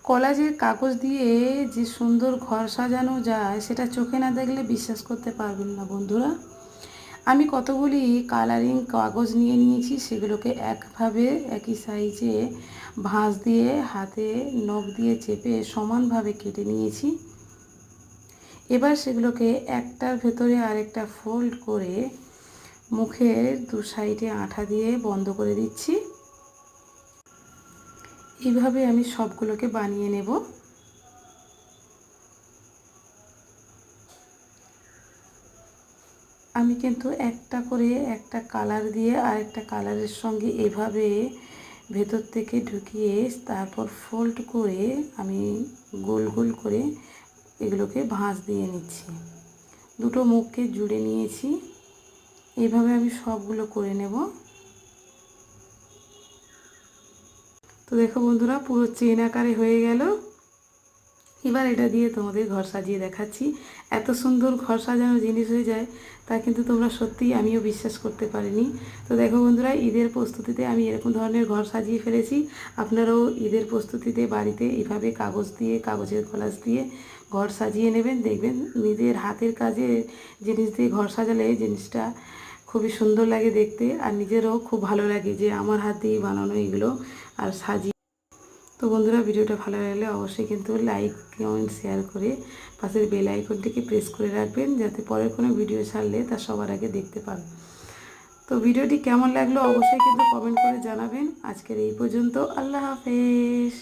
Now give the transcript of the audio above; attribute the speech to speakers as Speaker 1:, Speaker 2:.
Speaker 1: কলাজের কাগজ দিয়ে যে সুন্দর ঘর সাজানো যায় সেটা চোখে না দেখলে বিশ্বাস করতে পারবেন না বন্ধুরা। আমি কতগুলি কালারিং কাগজ নিয়ে নিয়েছি, সেগুলোকে একভাবে একই সাইজে ভাঁজ দিয়ে হাতে নখ দিয়ে চেপে সমানভাবে কেটে নিয়েছি। এবার সেগুলোকে একটার ভেতরে আরেকটা ফোল্ড করে মুখের দু সাইডে আঠা দিয়ে বন্ধ করে দিচ্ছি। এইভাবে আমি সবগুলোকে বানিয়ে নেব। আমি কিন্তু একটা করে একটা কালার দিয়ে আরেকটা কালারের সঙ্গে এভাবে ভেতর থেকে ঢুকিয়ে তারপর ফোল্ড করে আমি গোল গোল করে এগুলোকে ভাঁজ দিয়ে নিচ্ছি। দুটো মুখকে জুড়ে নিয়েছি। এইভাবে আমি সবগুলো করে নেব। তো দেখো বন্ধুরা, পুরো চেন আকারে হয়ে গেল। এবার এটা দিয়ে তোমাদের ঘর সাজিয়ে দেখাচ্ছি। এত সুন্দর ঘর সাজানো জিনিস হয়ে যায় তা কিন্তু তোমরা সত্যিই আমিও বিশ্বাস করতে পারিনি। তো দেখো বন্ধুরা, ঈদের প্রস্তুতিতে আমি এরকম ধরনের ঘর সাজিয়ে ফেলেছি। আপনারাও ঈদের প্রস্তুতিতে বাড়িতে এইভাবে কাগজ দিয়ে, কাগজের কলাজ দিয়ে ঘর সাজিয়ে নেবেন। দেখবেন নিজের হাতের কাজে জিনিস দিয়ে ঘর সাজালে জিনিসটা খুবই সুন্দর লাগে দেখতে, আর নিজেরও খুব ভালো লাগে যে আমার হাত দিয়ে বানানো এগুলো আর সাজিয়ে। তো বন্ধুরা, ভিডিওটা ভালো লাগলে অবশ্যই কিন্তু লাইক, কমেন্ট, শেয়ার করে পাশের বেল আইকনটিকে প্রেস করে রাখবেন, যাতে পরের কোনো ভিডিও ছাড়লে তা সবার আগে দেখতে পান। তো ভিডিওটি কেমন লাগলো অবশ্যই কিন্তু কমেন্ট করে জানাবেন। আজকের এই পর্যন্ত। আল্লাহ হাফেজ।